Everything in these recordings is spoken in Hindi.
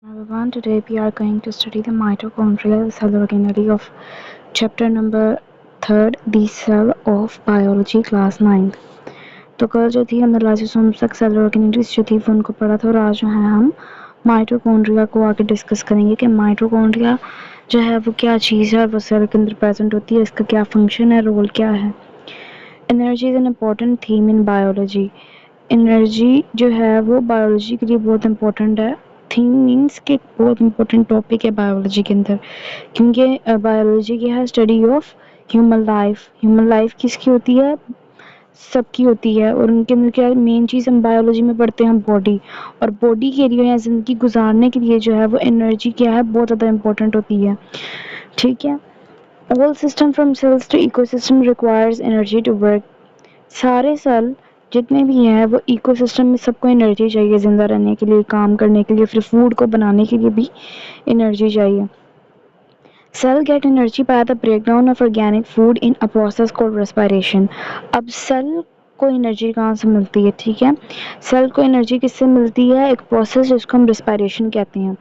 Everyone, today we are going to study the mitochondrial cell organelle of chapter number 3rd, the cell of biology class 9th। तो कल जो थी हमने लाइसोसोम तक सेल ऑर्गेनेलिस जो थी वो उनको पढ़ा था और आज जो है हम माइटोकॉन्ड्रिया को आगे डिस्कस करेंगे कि माइटोकॉन्ड्रिया जो है वो क्या चीज़ है और वो सेल के अंदर प्रेजेंट होती है, इसका क्या फंक्शन है, रोल क्या है। Energy is an important theme in biology. Energy जो है वो बायोलॉजी के लिए बहुत इम्पोर्टेंट है। थीम मीन्स कि बहुत इम्पोर्टेंट टॉपिक है बायोलॉजी के अंदर, क्योंकि बायोलॉजी क्या है, study of human life. Human life किसकी होती है? सबकी होती है। और उनके अंदर क्या मेन चीज़ हम बायोलॉजी में पढ़ते हैं, बॉडी। और बॉडी के लिए या ज़िंदगी गुजारने के लिए जो है वो एनर्जी क्या है, बहुत ज़्यादा इम्पोर्टेंट होती है। ठीक है। All system from cells to ecosystem requires energy to work. सारे सेल जितने भी हैं वो इकोसिस्टम में सबको एनर्जी चाहिए ज़िंदा रहने के लिए, काम करने के लिए, फिर फूड को बनाने के लिए भी एनर्जी चाहिए। Cell get energy by the breakdown of organic food in a process called respiration. अब सेल को एनर्जी कहाँ से मिलती है? ठीक है, सेल को एनर्जी किससे मिलती है? एक प्रोसेस जिसको हम रेस्पिरेशन कहते हैं,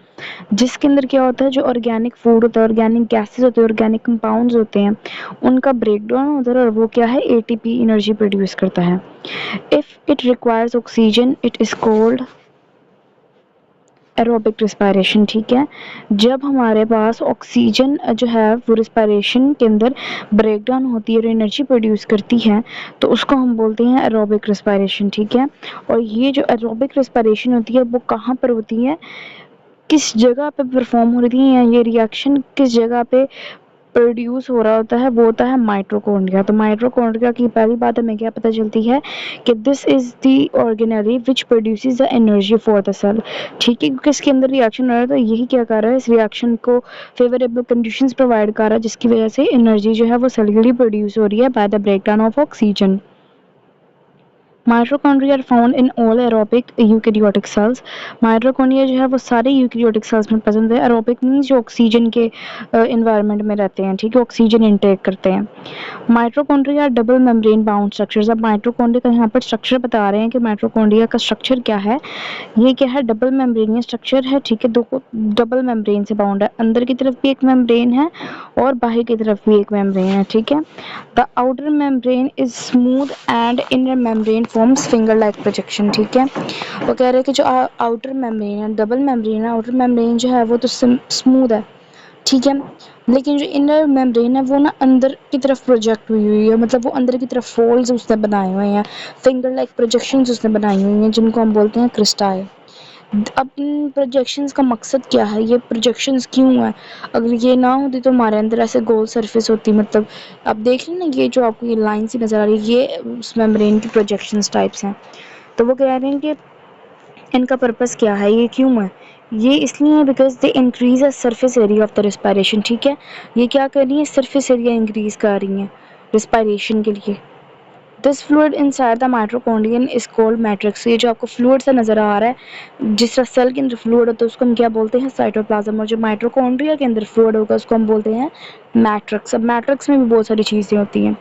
जिसके अंदर क्या होता है, जो ऑर्गेनिक फूड होता है, ऑर्गेनिक गैसेस होते हैं, ऑर्गेनिक कंपाउंड्स होते हैं, उनका ब्रेकडाउन होता है और वो क्या है, एटीपी एनर्जी प्रोड्यूस करता है। If it requires oxygen it is called aerobic respiration. ठीक है, जब हमारे पास ऑक्सीजन जो है वो रिस्पायरेशन के अंदर ब्रेकडाउन होती है और एनर्जी प्रोड्यूस करती है तो उसको हम बोलते हैं एरोबिक रिस्पायरेशन। ठीक है, और ये जो एरोबिक रिस्पायरेशन होती है वो कहाँ पर होती है, किस जगह पे परफॉर्म हो रही है, या ये रिएक्शन किस जगह पे प्रोड्यूस हो रहा होता है, वो होता है माइटोकॉन्ड्रिया। तो माइटोकॉन्ड्रिया की पहली बात हमें क्या पता चलती है कि this is the organelle which produces the energy for the cell. ठीक है, क्योंकि इसके अंदर रिएक्शन हो रहा है तो यही क्या कर रहा है, इस रिएक्शन को फेवरेबल कंडीशंस प्रोवाइड कर रहा है, जिसकी वजह से एनर्जी जो है वो सेल के लिए प्रोड्यूस हो रही है by the breakdown of oxygen. Mitochondria are found in all aerobic eukaryotic cells. Mitochondria जो है वो सारे यूकैरियोटिक सेल्स में प्रेजेंट है। एरोबिक मीन्स जो ऑक्सीजन के इन्वायरमेंट में रहते हैं, ठीक है, ऑक्सीजन इनटेक करते हैं। Mitochondria double membrane bound structures. अब माइटोकॉन्ड्रिया का यहाँ पर स्ट्रक्चर बता रहे हैं कि माइटोकॉन्ड्रिया का स्ट्रक्चर क्या है। ये क्या है, डबल मेम्ब्रेनियन स्ट्रक्चर है। ठीक है, दो डबल मेम्ब्रेन से बाउंड है, अंदर की तरफ भी एक मेम्ब्रेन है और बाहर की तरफ भी एक मेम्ब्रेन है। ठीक है, the outer membrane is smooth and inner membrane forms finger like projection. ठीक है, वो कह रहे हैं कि जो आउटर मेम्ब्रेन है, डबल मेम्ब्रेन है, आउटर मेम्ब्रेन जो है वो तो स्मूथ है, ठीक है, लेकिन जो इनर मेम्ब्रेन है वो ना अंदर की तरफ प्रोजेक्ट हुई हुई है, मतलब वो अंदर की तरफ फोल्ड्स उसने बनाए हुए हैं, फिंगर लाइक प्रोजेक्शंस उसने बनाई हुई हैं, जिनको हम बोलते हैं क्रिस्टाई। अब इन प्रोजेक्शंस का मकसद क्या है, ये प्रोजेक्शंस क्यों है? अगर ये ना होती तो हमारे अंदर ऐसे गोल सरफेस होती, मतलब आप देख रहे हैं ना, ये जो आपको ये लाइन सी नज़र आ रही है, ये उस मेम्ब्रेन की प्रोजेक्शंस टाइप्स हैं। तो वो कह रहे हैं कि इनका पर्पस क्या है, ये क्यों है? ये इसलिए है because they increase the surface area of the respiration. ठीक है, ये क्या कर रही है, सरफेस एरिया इंक्रीज कर रही हैं रिस्पायरेशन के लिए। This fluid inside the mitochondrion is called matrix. ये जो आपको फ्लूइड सा नज़र आ रहा है, जिस तरह सेल के अंदर फ्लूइड होता है उसको हम क्या बोलते हैं, साइटोप्लाज्म। और जो माइटोकॉन्ड्रिया के अंदर फ्लूइड होगा उसको हम बोलते हैं मैट्रिक्स। अब मैट्रिक्स में भी बहुत सारी चीज़ें होती हैं।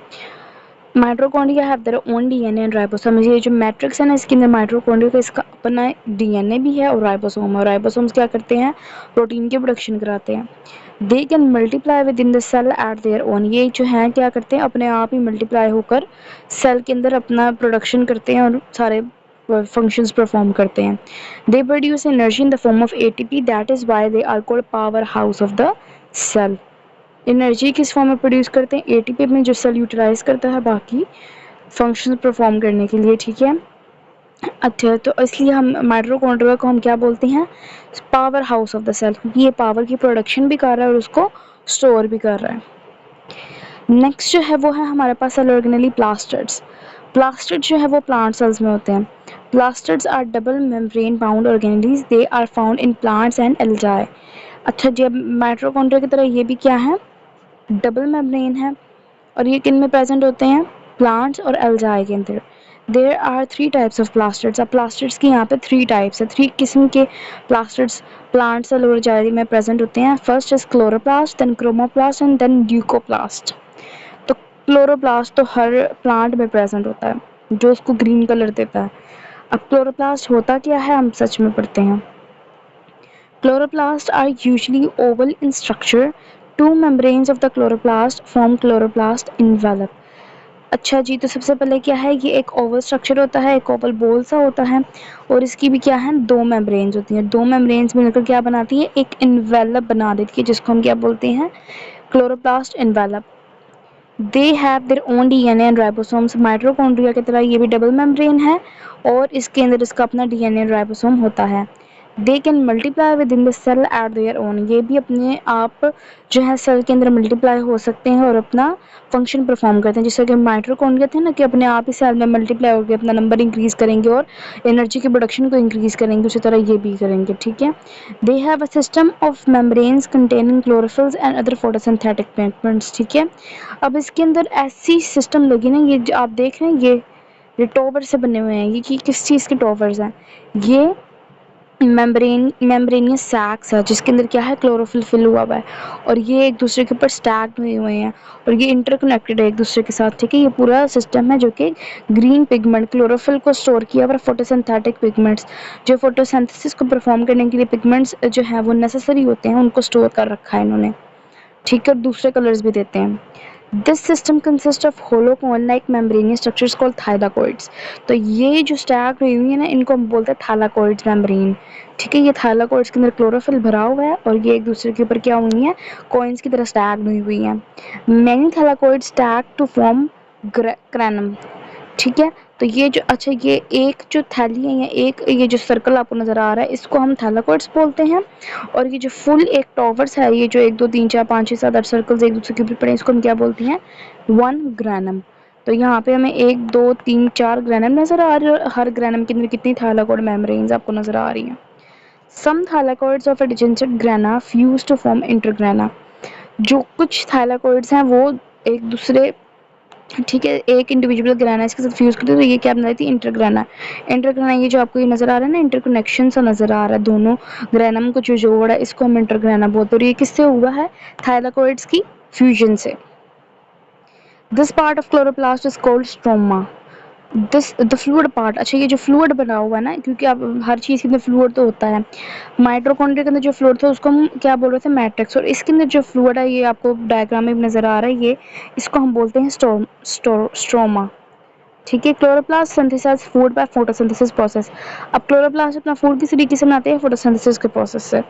Mitochondria have their own DNA and ribosome. ये जो मैट्रिक्स है ना, इसके अंदर माइटोकॉन्ड्रिया का इसका अपना डीएनए भी है और राइबोसोम। और राइबोसोम्स क्या करते हैं, प्रोटीन की प्रोडक्शन कराते हैं। They can multiply within the cell at their own. ये जो है क्या करते हैं, अपने आप ही मल्टीप्लाई होकर सेल के अंदर अपना प्रोडक्शन करते हैं और सारे फंक्शंस परफॉर्म करते हैं। They produce energy in the form of ATP, that is why they are called power house of the cell. Energy किस फॉर्म में प्रोड्यूस करते हैं, एटीपी में, जो सेल यूटिलाइज करता है बाकी फंक्शन परफॉर्म करने के लिए। ठीक है, अच्छा, तो इसलिए हम माइटोकॉन्ड्रिया को हम क्या बोलते हैं, power house of the cell, क्योंकि ये पावर की प्रोडक्शन भी कर रहा है और उसको स्टोर भी कर रहा है। नेक्स्ट जो है वो है हमारे पास सेल ऑर्गेनेली प्लास्टिड्स। प्लास्टिड जो है वो प्लांट सेल्स में होते हैं। Plastids are double membrane bound organelles, they are found in plants and algae. अच्छा जी, अब माइटोकॉन्ड्रिया की तरह ये भी क्या है, डबल मेम्ब्रेन है, और ये किन में प्रेजेंट होते हैं, प्लांट्स और एल्गाई के अंदर। There are 3 types of plastids. अब प्लास्टिड्स की यहाँ पे 3 टाइप्स है, 3 किस्म के प्लास्टिड्स प्लांट्स और एल्गाई में प्रेजेंट होते हैं। First is chloroplast, then chromoplast and then leucoplast. तो क्लोरोप्लास्ट तो हर प्लांट में प्रेजेंट होता है, जो उसको ग्रीन कलर देता है। अब क्लोरोप्लास्ट होता क्या है, हम सच में पढ़ते हैं। Chloroplasts are usually oval in structure. Two membranes of the chloroplast form chloroplast envelope. अच्छा जी, तो सबसे पहले क्या है, ये एक ओवल स्ट्रक्चर होता है, एक ओवल बॉल सा होता है और इसकी भी क्या है, दो मेम्ब्रेन्स होती हैं। दो मेम्ब्रेन्स मिलकर क्या बनाती है, एक इन्वेलप बना देती है, जिसको हम क्या बोलते हैं, chloroplast envelope. They have their own DNA and ribosomes. Mitochondria की तरह ये भी डबल मेम्ब्रेन है और इसके अंदर इसका अपना डीएनए राइबोसोम होता है। They can multiply within the cell at their own. ये भी अपने आप जो है सेल के अंदर मल्टीप्लाई हो सकते हैं और अपना फंक्शन परफॉर्म करते हैं। जैसे कि माइटोकॉन्ड्रिया थे ना, कि अपने आप ही सेल में मल्टीप्लाई होकर अपना नंबर इंक्रीज करेंगे और एनर्जी की प्रोडक्शन को इंक्रीज करेंगे, उसी तरह ये भी करेंगे, ठीक है। They have a system of membranes containing chlorophylls and other photosynthetic pigments, ठीक है। अब इसके अंदर ऐसी सिस्टम लगी ना, ये जो आप देख रहे हैं, ये टॉवर से बने हुए हैं। ये किस चीज़ के टॉवर्स हैं, ये मेम्ब्रेनियस सैक्स है, जिसके अंदर क्या है, क्लोरोफिल फिल हुआ है और ये एक दूसरे के ऊपर स्टैक्ड हुए हुए हैं और ये इंटरकनेक्टेड है एक दूसरे के साथ, ठीक है। ये पूरा सिस्टम है जो कि ग्रीन पिगमेंट क्लोरोफिल को स्टोर किया और फोटोसिंथेटिक पिगमेंट्स, जो फोटोसिंथेसिस को परफॉर्म करने के लिए पिगमेंट्स जो है वो नेसेसरी होते हैं, उनको स्टोर कर रखा है इन्होंने, ठीक है। दूसरे कलर्स भी देते हैं। This system consist of hollow cone like membranous structures called thylakoids. तो ये जो स्टैक हुई हुई है ना, इनको हम बोलते हैं थाइलाकोइड्स मेम्ब्रेन, ठीक है। ये थाइलाकोइड्स के अंदर क्लोरोफिल भरा हुआ है और ये एक दूसरे के ऊपर क्या हुई है, कॉइन्स की तरह स्टैक हुई हुई हैं। मैनी थाइलाकोइड्स स्टैक टू फॉर्म क्रैनम, ठीक है। तो ये जो, अच्छा, ये एक जो थैली है या एक ये जो सर्कल आपको नज़र आ रहा है, इसको हम थैलाकोइड्स बोलते हैं और ये जो फुल एक टॉवर्स है, ये जो 1 2 3 4 5 6 7 8 सर्कल्स एक दूसरे के ऊपर पड़े हैं, इसको हम क्या बोलते हैं, वन ग्रैनम। तो यहाँ पे हमें 1 2 3 4 ग्रैनम नज़र आ रही है और हर ग्रैनम के अंदर कितनी थाइलाकोइड मेम्ब्रेन्स आपको नज़र आ रही हैं। Some thylakoids of adjacent grana fuse to form intergrana. जो कुछ थाइलाकोइड्स हैं वो एक दूसरे, ठीक है, एक इंडिविजुअल ग्राना इसके साथ फ्यूज करते हैं, तो ये क्या बनाती है, इंटरग्राना। इंटरग्राना ये जो आपको ये नज़र आ रहा है ना, इंटरकनेक्शन सा नज़र आ रहा है, दोनों ग्रैनम को जो जोड़ है इसको हम इंटरग्राना बोलते हैं और ये किससे हुआ है, थाइलाकोइड्स की फ्यूजन से। This part of chloroplast is called stroma. This the fluid part, अच्छा, ये जो फ्लूइड बना हुआ है ना, क्योंकि अब हर चीज़ के अंदर फ्लूइड तो होता है। माइटोकॉन्ड्रिया के अंदर जो फ्लूइड था उसको हम क्या बोल रहे थे, मैट्रिक्स, और इसके अंदर जो फ्लूइड है ये आपको डायग्राम में भी नज़र आ रहा है, ये इसको हम बोलते हैं स्ट्रोमा, ठीक है। Chloroplast synthesise food by photosynthesis process. अब क्लोरोप्लास्ट अपना फूड किस तरीके से बनाते हैं, फोटोसिंथेसिस के प्रोसेस से।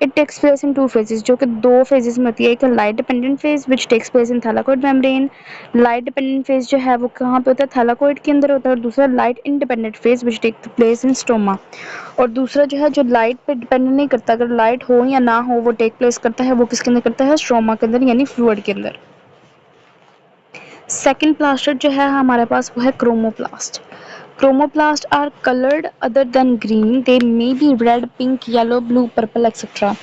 It takes place in two phases, जो कि दो फेजेस में होती है। एक light dependent phase which takes place in thylakoid membrane. Light dependent phase जो है वो कहाँ पे होता है, थैलाकोइड के अंदर होता है। और दूसरा light independent phase which takes place in stoma. और दूसरा जो है जो लाइट पे डिपेंड नहीं करता, अगर लाइट हो या ना हो वो टेक प्लेस करता है, वो किसके अंदर करता है, स्ट्रोमा के अंदर, यानी फ्लूइड के अंदर। सेकेंड प्लास्टर जो है हमारे पास वो है chromoplast. Chromoplast are coloured other than green, they may be red, pink, yellow, blue, purple etcetera.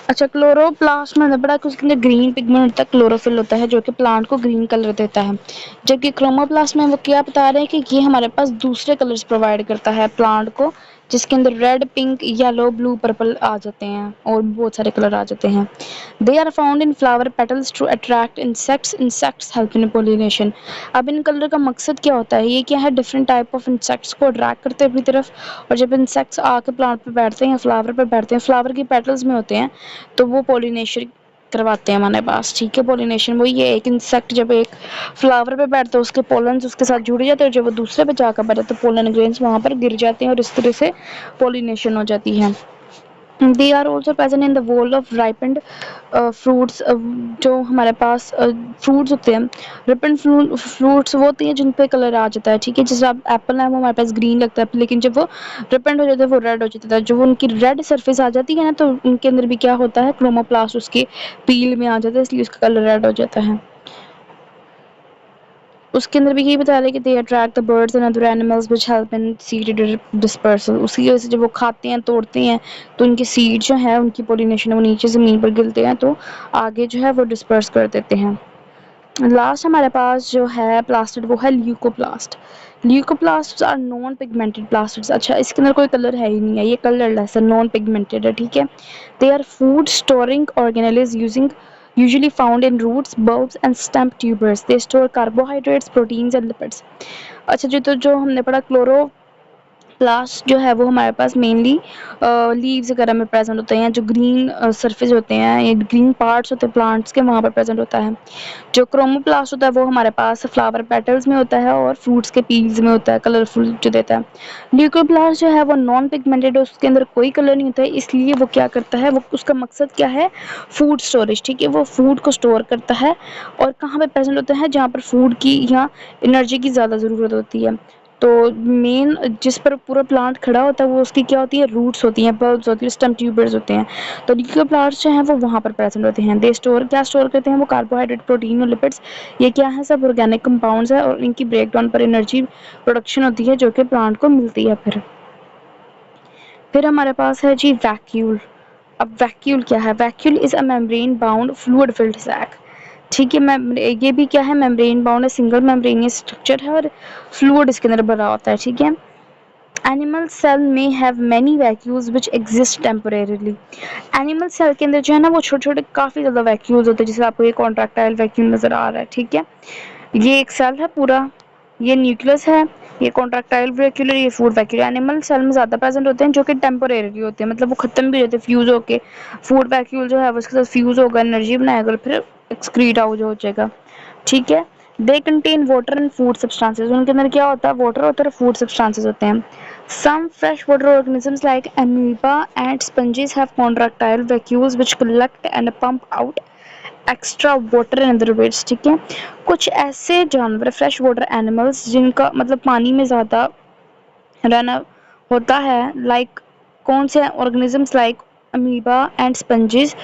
अच्छा, क्लोरोप्लास्ट में बड़ा कुछ उसके अंदर ग्रीन पिगमेंट होता है, क्लोरोफिल होता है जो कि प्लांट को ग्रीन कलर देता है। जबकि क्रोमोप्लास्ट में वो क्या बता रहे हैं कि ये हमारे पास दूसरे कलर्स प्रोवाइड करता है प्लांट को, जिसके अंदर red, pink, yellow, blue, purple आ जाते हैं और बहुत सारे कलर आ जाते हैं। They are found in flower petals to attract insects, insects help in pollination. अब इन कलर का मकसद क्या होता है, ये क्या है, डिफरेंट टाइप ऑफ इंसेक्ट्स को अट्रैक्ट करते हैं अपनी तरफ। और जब इंसेक्ट्स आके प्लांट पे बैठते हैं, फ्लावर पे बैठते हैं, फ्लावर की पेटल्स में होते हैं, तो वो पोलिनेशन करवाते हैं हमारे पास, ठीक है। पोलिनेशन वही है, एक इंसेक्ट जब एक फ्लावर पे बैठता है उसके पोलन्स उसके साथ जुड़ जाते हैं और जब वो दूसरे पे जाकर बैठे तो पोलन ग्रेन्स वहाँ पर गिर जाते हैं और इस तरह से पोलिनेशन हो जाती है। They are also present in the world of ripened fruits. जो हमारे पास फ्रूट्स होते हैं, रिपेंड फ्रूट्स वो होती हैं जिन पे कलर आ जाता है, ठीक है। जैसे आप एप्पल है वो हमारे पास ग्रीन लगता है, लेकिन जब वो रिपेंड हो जाता है वो रेड हो जाता है। जब उनकी रेड सरफेस आ जाती है ना, तो उनके अंदर भी क्या होता है, क्रोमोप्लास्ट उसके पील में आ जाता है, इसलिए उसका कलर रेड हो जाता है। उसके अंदर भी यही बता रहे कि they attract the birds and other animals which help in seed dispersal. उसी वजह से जब वो खाते हैं, तोड़ते हैं, तो उनके सीड जो है उनकी पोलिनेशन वो नीचे ज़मीन पर गिरते हैं तो आगे जो है वो डिस्पर्स कर देते हैं। लास्ट हमारे पास जो है प्लास्टिड वो है leucoplast. Leucoplast are non pigmented plastids. अच्छा, इसके अंदर कोई कलर है ही नहीं है, ये कलरलेस है, नॉन पिगमेंटेड है, ठीक है। They are food storing organelles using usually found in roots, bulbs and stem tubers. They store carbohydrates, proteins and lipids. अच्छा जी, तो जो हमने पढ़ा प्लास्ट जो है वो हमारे पास मेनली लीव्स वगैरह में प्रेजेंट होते हैं, जो ग्रीन सरफेस होते हैं, ये ग्रीन पार्ट्स होते हैं प्लांट्स के, वहाँ पर प्रेजेंट होता है। जो क्रोमोप्लास्ट होता है वो हमारे पास फ्लावर पेटल्स में होता है और फ्रूट्स के पील्स में होता है, कलरफुल जो देता है। ल्यूकोप्लास्ट जो है वो नॉन पिगमेंटेड है, उसके अंदर कोई कलर नहीं होता है, इसलिए वो क्या करता है, वो उसका मकसद क्या है, फूड स्टोरेज, ठीक है, वो फूड को स्टोर करता है। और कहाँ पे प्रेजेंट होता है, जहाँ पर फूड की या एनर्जी की ज़्यादा ज़रूरत होती है। तो मेन जिस पर पूरा प्लांट खड़ा होता है वो उसकी क्या होती है, रूट्स होती हैं, बल्ब्स होती है, स्टेम ट्यूबर्स होते हैं। तो ल्यूकोप्लास्ट जो हैं वो वहाँ पर प्रेजेंट होते हैं। दे स्टोर करते हैं, वो कार्बोहाइड्रेट, प्रोटीन और लिपिड्स, ये क्या है, सब ऑर्गेनिक कंपाउंड्स है, और इनकी ब्रेकडाउन पर एनर्जी प्रोडक्शन होती है जो कि प्लांट को मिलती है। फिर हमारे पास है जी वैक्यूल। अब वैक्यूल क्या है, vacuole is a membrane bound fluid filled sac, ठीक है। ये भी क्या है, मेम्ब्रेन बाउंड है, सिंगल मेम्ब्रेनियस स्ट्रक्चर है और फ्लूइड इसके अंदर भरा होता है, ठीक है। एनिमल सेल में have many vacuoles which exist temporarily. Animal cell के अंदर जो है ना वो छोटे छोटे काफ़ी ज़्यादा वैक्यूल्स होते हैं, जैसे आपको ये कॉन्ट्रैक्टाइल वैक्यूल नज़र आ रहा है, ठीक है। ये एक सेल है पूरा, ये न्यूक्लियस है, ये कॉन्ट्रैक्टाइल वैक्यूल, ये फूड वैक्यूल। एनिमल सेल में ज़्यादा प्रेजेंट होते हैं, जो कि टेम्पोरेरी होते हैं, मतलब वो खत्म भी होते हैं फ्यूज़ होके। फूड वैक्यूल जो है वो उसके साथ फ्यूज़ होगा, एनर्जी बनाएगा और फिर एक्सक्रीट आउट हो जाएगा, ठीक है। They contain water and food substances, उनके अंदर क्या होता है, वाटर होता है और फूड सब्सटेंसेस होते हैं। Some fresh water organisms like amoeba and sponges have contractile vacuoles which collect and pump out extra water in other weights, ठीक है। कुछ ऐसे जानवर, फ्रेश वाटर एनिमल्स, जिनका मतलब पानी में ज़्यादा रहना होता है, लाइक कौन से organisms, like amoeba and sponges,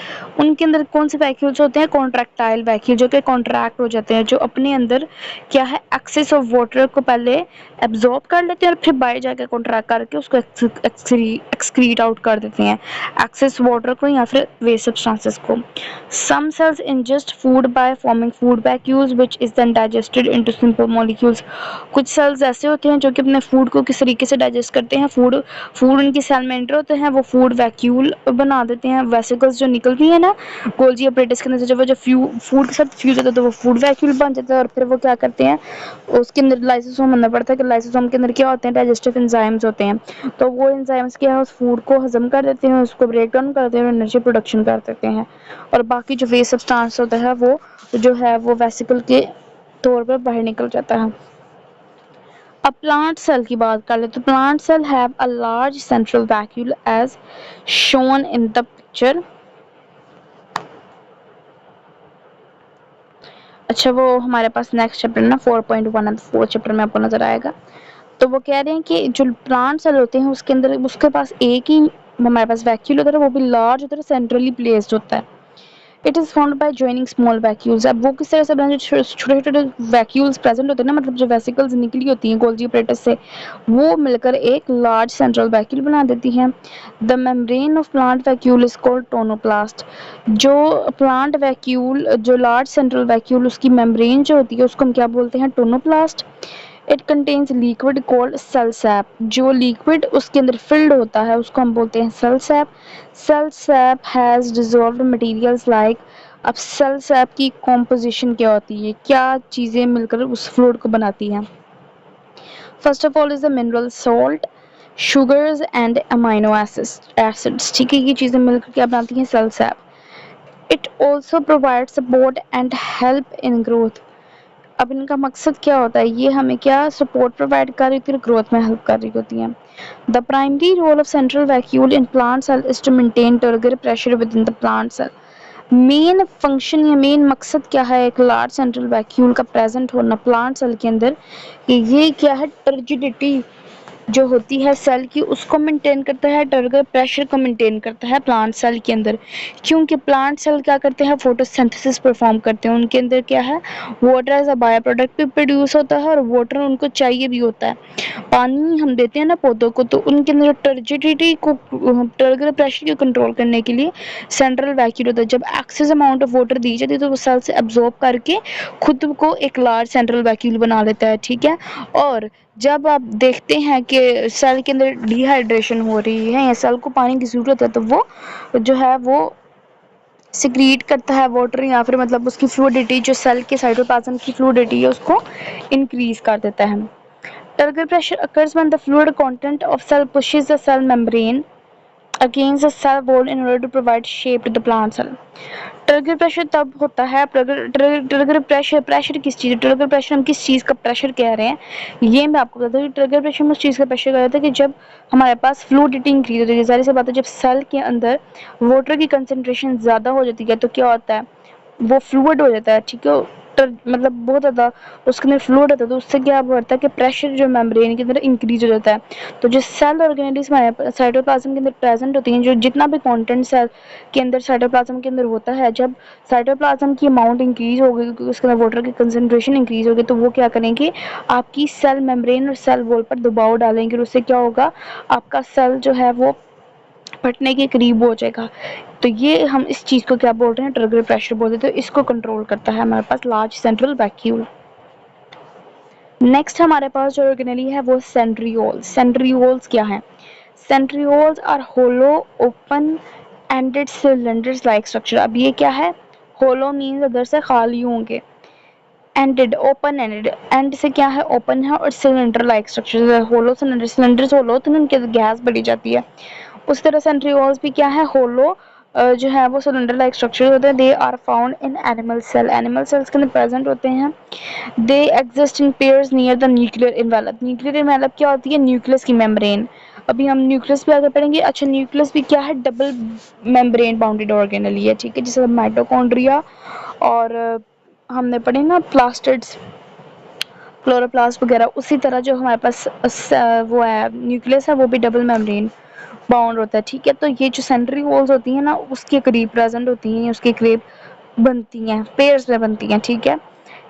उनके अंदर कौन से वैक्यूल्स होते हैं, कॉन्ट्रैक्टाइल वैक्यूल, जो कि कॉन्ट्रैक्ट हो जाते हैं, जो अपने अंदर क्या है, एक्सेस ऑफ वाटर को पहले एब्जॉर्ब कर लेते हैं और फिर बाहर जाकर कॉन्ट्रैक्ट करके उसको एक्सक्रीट आउट कर देते हैं, एक्सेस वाटर को या फिर वेस्ट सब्सटेंसेस को। सम sales ingest food by forming food vacuoles which is then digested into simple molecules। कुछ सेल्स ऐसे होते हैं जो कि अपने फूड को किस तरीके से डाइजेस्ट करते हैं, फूड उनकी सेल में एंटर होते हैं, वो फूड वैक्यूल बना देते हैं। वेसिकल्स जो निकलती है ना गोल्जी अपरेटस के अंदर से, जब वो जो फूड के साथ फ्यूज होता है तो वो फूड वैक्यूल बन जाता है, और फिर वो क्या करते हैं, उसके अंदर लाइसोसोम बनना पड़ता है, कि लाइसोसोम के अंदर क्या होते हैं, डाइजेस्टिव एंजाइम्स होते हैं। तो वो एंजाइम्स क्या है, उस फूड को हजम कर देते हैं, उसको ब्रेक डाउन करते हैं और एनर्जी प्रोडक्शन कर देते हैं। और बाकी जो वेस्ट सब्सटेंस होता है वो जो है वो वेसिकल के तौर पर बाहर निकल जाता है। अब प्लांट सेल की बात कर ले तो plant cell have a large central vacuole as shown in the picture. अच्छा, वो हमारे पास नेक्स्ट चैप्टर ना 4.1 एंड 4 चैप्टर में आपको नजर आएगा। तो वो कह रहे हैं कि जो प्लांट सेल होते हैं उसके अंदर उसके पास एक ही हमारे पास वैक्यूल होता है, वो भी लार्ज होता है, सेंट्रली प्लेस्ड होता है। It is found by joining small vacuoles. अब वो किस तरह से बने, जो छोटे छोटे वैक्यूल्स प्रेजेंट होते हैं ना, मतलब जो वेसिकल्स निकली होती हैं गोल्जी अपरेटस से, वो मिलकर एक लार्ज सेंट्रल वैक्यूल बना देती हैं। The membrane of plant vacuole is called tonoplast. जो प्लांट वैक्यूल, जो लार्ज सेंट्रल वैक्यूल, उसकी मेम्ब्रेन जो होती है उसको हम क्या बोलते हैं, tonoplast. It contains liquid called cell sap. जो लिक्विड उसके अंदर फिल्ड होता है उसको हम बोलते हैं cell sap. Cell sap has dissolved materials like. अब सेल सैप की कॉम्पोजिशन क्या होती है, क्या चीज़ें मिलकर उस फ्लूइड को बनाती हैं। First of all is the mineral salt, sugars and amino acids, ठीक है, ये चीज़ें मिलकर क्या बनाती हैं, cell sap. It also provide support and help in growth. अब इनका मकसद क्या होता है, ये हमें क्या सपोर्ट प्रोवाइड कर रही होती है, ग्रोथ में हेल्प कर रही होती हैं। The primary role of central vacuole in plant cell is to maintain turgor pressure within the plant cell. Main function या मेन मकसद क्या है एक लार्ज सेंट्रल वैक्यूल का प्रेजेंट होना प्लांट सेल के अंदर, कि ये क्या है, टर्जिडिटी जो होती है सेल की उसको मेंटेन करता है, टर्गर प्रेशर को मेंटेन करता है प्लांट सेल के अंदर। क्योंकि प्लांट सेल क्या करते हैं, फोटोसिंथेसिस परफॉर्म करते हैं, उनके अंदर क्या है, water as a by product भी प्रोड्यूस होता है और वाटर उनको चाहिए भी होता है। पानी हम देते हैं ना पौधों को, तो उनके अंदर टर्जिडिटी को, टर्गर प्रेशर को कंट्रोल करने के लिए सेंट्रल वैक्यूल होता है। जब एक्सेस अमाउंट ऑफ वाटर दी जाती है तो वो सेल से एब्जॉर्ब करके खुद को एक लार्ज सेंट्रल वैक्यूल बना लेता है, ठीक है। और जब आप देखते हैं कि सेल के अंदर डिहाइड्रेशन हो रही है या सेल को पानी की ज़रूरत है, तो वो जो है वो सिक्रीट करता है वाटर, या फिर मतलब उसकी फ्लूइडिटी, जो सेल के साइटोप्लाज्म की फ्लूइडिटी है उसको इंक्रीज कर देता है। Turgor pressure occurs when the fluid content of cell pushes the cell membrane against the cell wall in order to provide shape to the plant cell. Trigger pressure तब होता है, ट्रिगर प्रेशर किस चीज़, ट्रिगर प्रेशर हम किस चीज़ का प्रेशर कह रहे हैं ये मैं आपको बताता हूँ। ट्रिगर प्रेशर में उस चीज़ का प्रेशर कह रहे थे कि जब हमारे पास फ्लूइडिटी इंक्रीज हो जाती है, ज़ाहिर सी बात है जब सेल के अंदर वाटर की कंसनट्रेशन ज़्यादा हो जाती है तो क्या होता है, वो फ्लूइड हो जाता है, ठीक है, मतलब बहुत ज़्यादा उसके अंदर फ्लूइड होता है, तो उससे क्या होता है कि प्रेशर जो मेम्ब्रेन के अंदर इंक्रीज हो जाता है। तो जो सेल ऑर्गेनेलिज हमारे साइटोप्लाज्म के अंदर प्रेजेंट होती हैं, जो जितना भी कंटेंट सेल के अंदर साइटोप्लाज्म के अंदर होता है, जब साइटोप्लाज्म की अमाउंट इंक्रीज होगी क्योंकि उसके अंदर वाटर की कंसनट्रेशन इंक्रीज होगी, तो वो क्या करेंगे, आपकी सेल मेम्ब्रेन और सेल वॉल पर दबाव डालेंगे और उससे क्या होगा, आपका सेल जो है वो फटने के करीब हो जाएगा। तो ये हम इस चीज़ को क्या बोल रहे हैं, ट्रिगर प्रेशर बोलते हैं। तो इसको कंट्रोल करता है हमारे पास लार्ज सेंट्रल वैक्यूल। नेक्स्ट हमारे पास जो ऑर्गेनेली है वो सेंट्रियोल्स। सेंट्रियोल्स क्या है, centrioles are hollow open ended cylinders like structure. अब ये क्या है, होलो मीन्स अंदर से खाली होंगे, एंडेड ओपन एंडेड, एंड से क्या है ओपन है, और cylinder like structure, hollow cylinder, cylinders hollow होते हैं उनके गैस बढ़ी जाती है, उस तरह सेंट्रियोल्स भी क्या है, होलो जो है वो सिलेंडर लाइक स्ट्रक्चर होते हैं। They are found in animal cell, animal cells के अंदर प्रेजेंट होते हैं। They exist in pairs near the nuclear envelope. Nuclear envelope क्या होती है, न्यूक्लियस की मेम्ब्रेन। अभी हम न्यूक्लियस पे आगे पढ़ेंगे। अच्छा, न्यूक्लियस भी क्या है, डबल मेम्ब्रेन बाउंडेड ऑर्गेनेली है, ठीक है, जैसे माइटोकॉन्ड्रिया और हमने पढ़े ना प्लास्टिड्स, क्लोरोप्लास्ट वगैरह, उसी तरह जो हमारे पास वो है न्यूक्लियस है वो भी डबल मेम्ब्रेन बाउंड होता है, ठीक है। तो ये जो सेंट्रियोल्स होती हैं ना उसके करीब प्रेजेंट होती हैं, उसके करीब बनती हैं, पेयर्स में बनती हैं, ठीक है।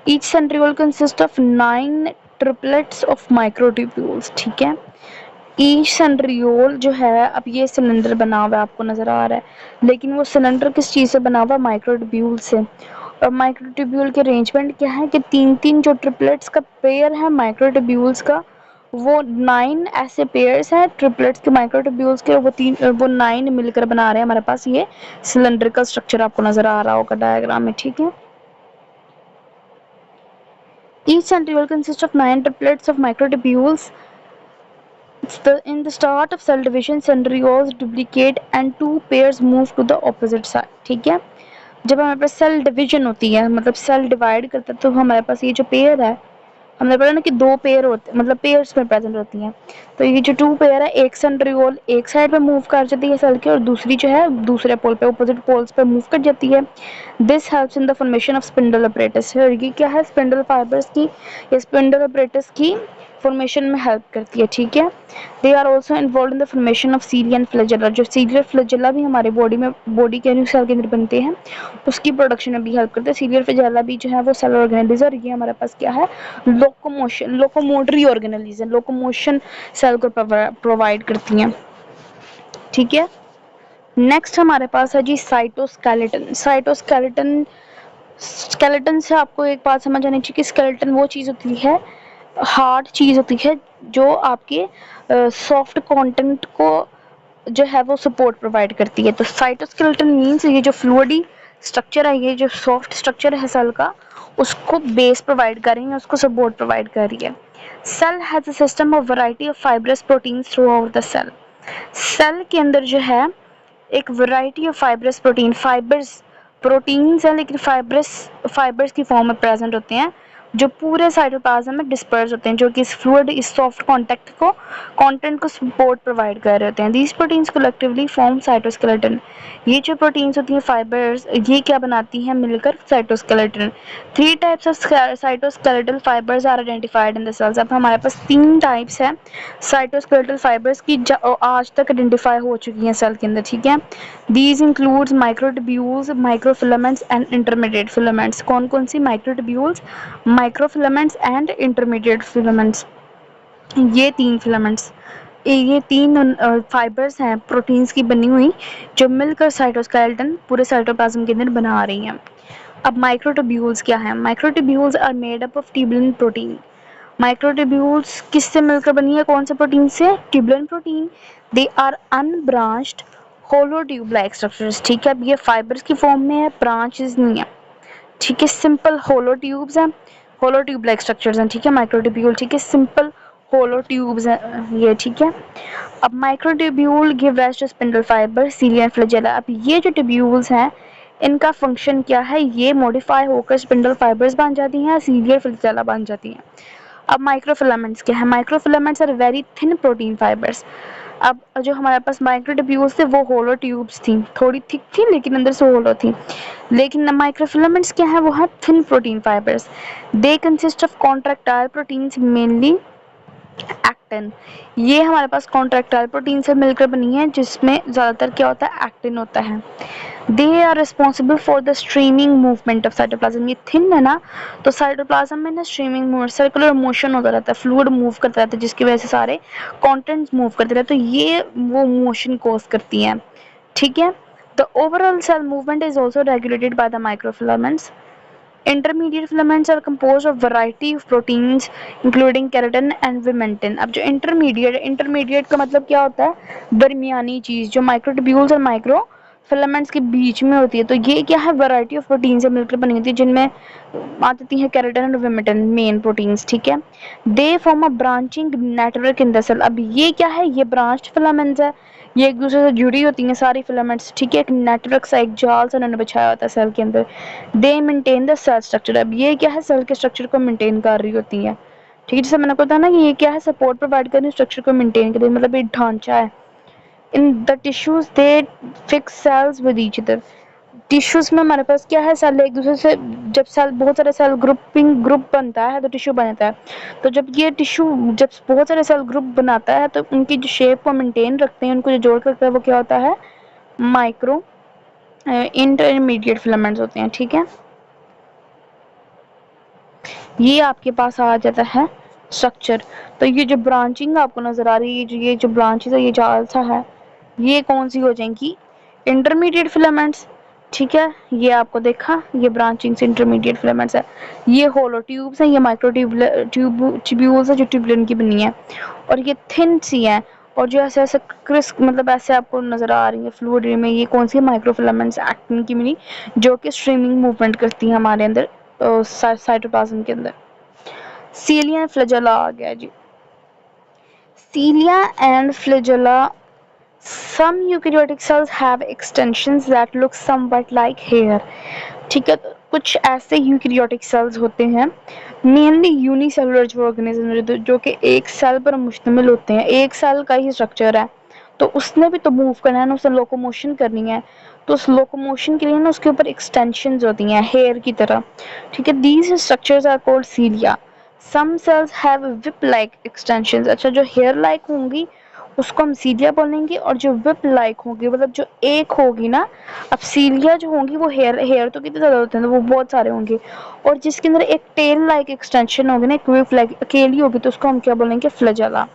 Each centriole consist of 9 triplets of microtubules, ठीक है। ईच सेंट्रियोल जो है, अब ये सिलेंडर बना हुआ है आपको नजर आ रहा है, लेकिन वो सिलेंडर किस चीज से बना हुआ है, माइक्रोट्यूब्यूल से। और माइक्रोट्यूब्यूल के अरेंजमेंट क्या है कि तीन तीन जो ट्रिपलेट्स का पेयर है माइक्रोट्यूब्यूल्स का, वो 9 ऐसे पेयर्स हैं ट्रिपलेट्स के माइक्रोट्यूब्यूल्स के, वो 9 मिलकर बना रहे हैं हमारे पास ये सिलेंडर का स्ट्रक्चर, आपको नजर आ रहा होगा डायग्राम में, ठीक है। Each centriole consists of 9 triplets of microtubules. In the start of cell division, centrioles duplicate and two pairs move to the opposite side, ठीक है। जब हमारे पास सेल डिवीजन होती है, मतलब सेल डिवाइड करता है, तो हमारे पास ये जो पेयर है, हमने पढ़ा ना कि दो पेयर होते, मतलब पेयर्स में प्रेजेंट होती हैं। तो ये जो टू पेयर है, एक सेंट्रियोल एक साइड पे मूव कर जाती है सेल के, और दूसरी जो है दूसरे पोल पे, अपोजिट पोल्स पे मूव कर जाती है। This helps in the formation of spindle apparatus. और ये क्या है, स्पिंडल फाइबर्स की या स्पिंडल अपरेटस की फॉर्मेशन में हेल्प करती है, ठीक है। They are also involve in the formation of cilia and flagella. जो सीलियर फ्लैजेला भी हमारे बॉडी में, बॉडी के सेल के अंदर बनते हैं, उसकी प्रोडक्शन में भी हेल्प करते हैं। सीलियर फ्लैजेला भी जो है वो सेल ऑर्गेनेलिज, और ये हमारे पास क्या है, locomotion, locomotory organelles, locomotion cell को प्रोवाइड करती हैं, ठीक है। नेक्स्ट हमारे पास है जी साइटोस्केलेटन। साइटोस्केलेटन, स्केलेटन से आपको एक बात समझ आनी चाहिए कि स्केलेटन वो चीज़ होती है, हार्ड चीज़ होती है जो आपके सॉफ्ट कंटेंट को जो है वो सपोर्ट प्रोवाइड करती है। तो साइटोस्केलेटन मीन्स ये जो फ्लूइडी स्ट्रक्चर है, ये जो सॉफ्ट स्ट्रक्चर है सेल का, उसको बेस प्रोवाइड कर रही है, उसको सपोर्ट प्रोवाइड कर रही है। Cell has a system of variety of fibrous proteins throughout the cell. Cell के अंदर जो है एक variety of fibrous protein, fibres proteins हैं लेकिन फाइबर्स की फॉर्म में प्रेजेंट होते हैं, जो पूरे साइटोप्लाज्म में डिस्पर्स होते हैं, जो कि इस फ्लूइड, इस सॉफ्ट कंटेंट को सपोर्ट प्रोवाइड कर रहे होते हैं। These proteins collectively form cytoskeleton. ये जो प्रोटीन्स होती हैं फाइबर्स, ये क्या बनाती हैं मिलकर cytoskeleton. 3 types of cytoskeletal fibres are identified in the cells. अब हमारे पास 3 टाइप्स है साइटोस्केलेटल फाइबर्स की आज तक आइडेंटिफाई हो चुकी हैं सेल के अंदर, ठीक है। These includes microtubules, microfilaments and intermediate filaments. कौन कौन सी, microtubules, microfilaments and intermediate filaments. ये 3 फिलामेंट्स, ये 3 फाइबर्स हैं प्रोटीन्स की बनी हुई, जो मिलकर साइटोस्केलेटन पूरे साइटोप्लाज्म के अंदर बना रही हैं। अब माइक्रोट्यूब्यूल्स क्या है, microtubules are made up of tubulin protein. Microtubules किससे मिलकर बनी है, कौन से प्रोटीन से, tubulin protein. They are unbranched hollow tube like structures, ठीक है। अब ये फाइबर्स की फॉर्म में है, ब्रांचेस नहीं है, ठीक है। सिंपल होलो ट्यूब्स हैं, होलो ट्यूब लाइक स्ट्रक्चर्स हैं, ठीक है। माइक्रोट्यूब्यूल, ठीक है, सिंपल होलो ट्यूब्स हैं ये, ठीक है। अब microtubule give rise to spindle fibre, cilia and flagella. अब ये जो ट्यूब्यूल्स हैं इनका फंक्शन क्या है, ये मॉडिफाई होकर स्पिंडल फाइबर्स बन जाती हैं, सीलिया फ्लैजेला बन जाती हैं। अब माइक्रोफिलामेंट्स क्या है, microfilaments are very thin protein fibres. अब जो हमारे पास माइक्रोट्यूब्यूल्स थे वो होलो ट्यूब्स थी, थोड़ी थिक थी लेकिन अंदर से होलो थी। लेकिन माइक्रोफिलामेंट्स क्या है, वो है thin protein fibres. They consist of contractile proteins mainly actin. ये हमारे पास कॉन्ट्रैक्टाइल प्रोटीन से मिलकर बनी है जिसमें ज़्यादातर क्या होता है, एक्टिन होता है। They are responsible for the streaming movement of cytoplasm. ये थिन है ना, तो साइटोप्लाज्म में ना स्ट्रीमिंग मूवमेंट, सर्कुलर मोशन होता रहता है, फ्लूइड मूव करता रहता है जिसकी वजह से सारे कॉन्टेंट्स मूव करते रहते हैं, तो ये वो मोशन कॉज करती हैं, ठीक है। The overall cell movement is also regulated by the microfilaments. Intermediate filaments are composed of variety of proteins including keratin and vimentin. अब जो इंटरमीडिएट का मतलब क्या होता है, दरमियानी चीज़ जो माइक्रोट्यूब्यूल्स और माइक्रो फिलामेंट्स के बीच में होती है। तो ये क्या है, वैरायटी ऑफ प्रोटीन से मिलकर बनी होती है जिनमें आ जाती है keratin and vimentin main proteins, ठीक है। They form a branching network in the cell. अब ये क्या है, ये ब्रांच्ड फिलामेंट्स है, ये एक दूसरे से जुड़ी होती हैं सारी फिलामेंट्स, ठीक है। एक नेटवर्क सा, एक जाल सा उन्होंने बिछाया होता है सेल के अंदर। They maintain the cell structure. अब ये क्या है, सेल के स्ट्रक्चर को मेंटेन कर रही होती है, ठीक है। जैसे मैंने बताया ना कि ये क्या है, सपोर्ट प्रोवाइड कर रही है स्ट्रक्चर को मेंटेन कर रही है, मतलब एक ढांचा है। In the tissues they fix cells with each other. Tissues में हमारे पास क्या है, सेल एक दूसरे से, जब सेल बहुत सारे सेल ग्रुप बनता है तो टिश्यू बनता है। तो जब ये टिश्यू जब बहुत सारे सेल ग्रुप बनाता है तो उनकी जो शेप को मेंटेन रखते हैं, उनको जो जोड़ कर रखता है वो क्या होता है, माइक्रो इंटरमीडिएट फिलामेंट्स होते हैं, ठीक है। ये आपके पास आ जाता है स्ट्रक्चर। तो ये जो ब्रांचिंग आपको नजर आ रही है, ये जो ब्रांचेस है, ये जाल सा है, ये कौन सी हो जाएंगी, इंटरमीडिएट फिलामेंट्स, ठीक है। ये आपको देखा, ये ब्रांचिंग से इंटरमीडिएट फिलामेंट्स है। ये होलो ट्यूब्स हैं, ये माइक्रो ट्यूब्यूल्स है जो ट्यूबुलिन की बनी है, और ये थिन सी है, और जो ऐसे ऐसे क्रिस्प मतलब ऐसे आपको नजर आ रही है फ्लूइड में, ये कौन सी माइक्रोफिलामेंट्स एक्टिन की बनी, जो कि स्ट्रीमिंग मूवमेंट करती है हमारे अंदर साइटोप्लाज्म के अंदर। सीलिया एंड फ्लैजेला आ गया जी। Cilia and flagella, some eukaryotic cells have extensions that look somewhat like hair, ठीक है। तो कुछ ऐसे यूकैरियोटिक सेल्स होते हैं, मेनली यूनिसेलुलर जो ऑर्गेनिज्म जो कि एक सेल पर मुश्तमिल होते हैं, एक सेल का ही स्ट्रक्चर है, तो उसने भी तो मूव करना है ना, उसने लोकोमोशन करनी है, तो उस लोकोमोशन के लिए ना उसके ऊपर एक्सटेंशंस होती हैं हेयर की तरह, ठीक है। These structures are called cilia. Some cells have whip like extensions. अच्छा, जो हेयर लाइक होंगी उसको हम सीलिया बोलेंगे, और जो विप लाइक होगी मतलब जो एक होगी ना, अब सीलिया जो होंगी वो हेयर तो कितने ज़्यादा होते हैं, तो वो बहुत सारे होंगे, और जिसके अंदर एक टेल लाइक एक्सटेंशन होगी ना, एक विप लाइक अकेली होगी, तो उसको हम क्या बोलेंगे, flagella.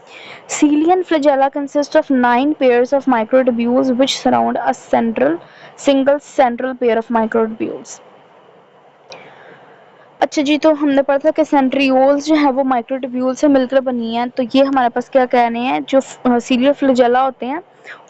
सीलिया and flagella consist of 9 pairs of microtubules which surround a single central pair of microtubules. अच्छा जी, तो हमने पढ़ा था कि सेंट्रियोल्स जो है वो माइक्रोट्यूब्यूल से मिलकर बनी है। तो ये हमारे पास क्या कहने हैं, जो सीलियर फ्लैजेला होते हैं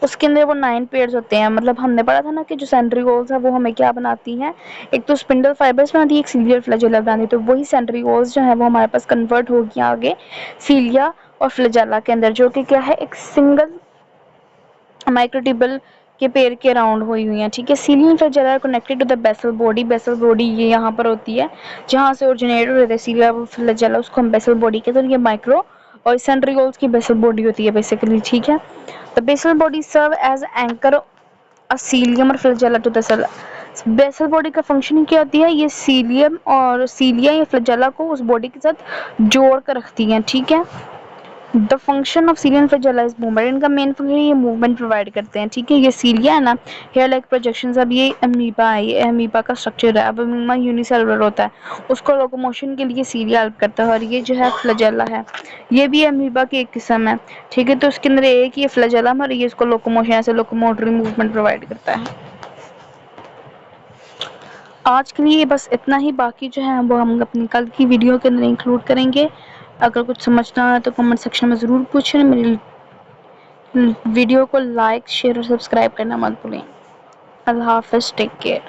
उसके अंदर वो 9 पेयर्स होते हैं। मतलब हमने पढ़ा था ना कि जो सेंट्रियोल्स है वो हमें क्या बनाती हैं, एक तो स्पिंडल फाइबर्स बनाती है, एक सीलियर फ्लैजेला बनाती है। तो वही सेंट्रियोल्स जो है वो हमारे पास कन्वर्ट होगी आगे सीलिया और फ्लैजेला के अंदर, जो कि क्या है, एक सिंगल माइक्रोट्यूबल के पेड़ के अराउंड हुई हैं, ठीक है। Cilia flagella connected to the basal body. Basal body ये यहाँ पर होती है जहाँ से ओरिजिनेट होते हैं सीलिया फ्लैजेला, उसको हम बेसल बॉडी कहते हैं। ये माइक्रो और सेंट्रियोल्स की बेसल बॉडी होती है बेसिकली, ठीक है। The basal body serve as anchor a cilium और flagella to the cell. Basal body का फंक्शन क्या होती है, ये सीलियम और सीलिया या फ्लैजेला को उस बॉडी के साथ जोड़ कर रखती हैं, ठीक है। The function of cilia and flagella is movement. इनका मेन फंक्शन ये मूवमेंट प्रोवाइड करते हैं, ठीक है। ये सीलिया है ना, हेयर लाइक प्रोजेक्शंस। अब ये अमीबा है, ये अमीबा का स्ट्रक्चर है। अब अमीबा यूनिसेलुलर होता है, उसको लोकोमोशन के लिए सीलिया हेल्प करता है। और ये जो है फ्लैजेला है, ये भी अमीबा की एक किस्म है, ठीक है। तो उसके अंदर एक ये फ्लैजेला और ये इसको लोकोमोशन ऐसे लोकोमोटरी मूवमेंट प्रोवाइड करता है। आज के लिए बस इतना ही, बाकी जो है वो हम अपनी कल की वीडियो के अंदर इंक्लूड करेंगे। अगर कुछ समझना है तो कमेंट सेक्शन में ज़रूर पूछें। मेरी वीडियो को लाइक, शेयर और सब्सक्राइब करना मत भूलें। अल्लाह हाफ़िज़, टेक केयर।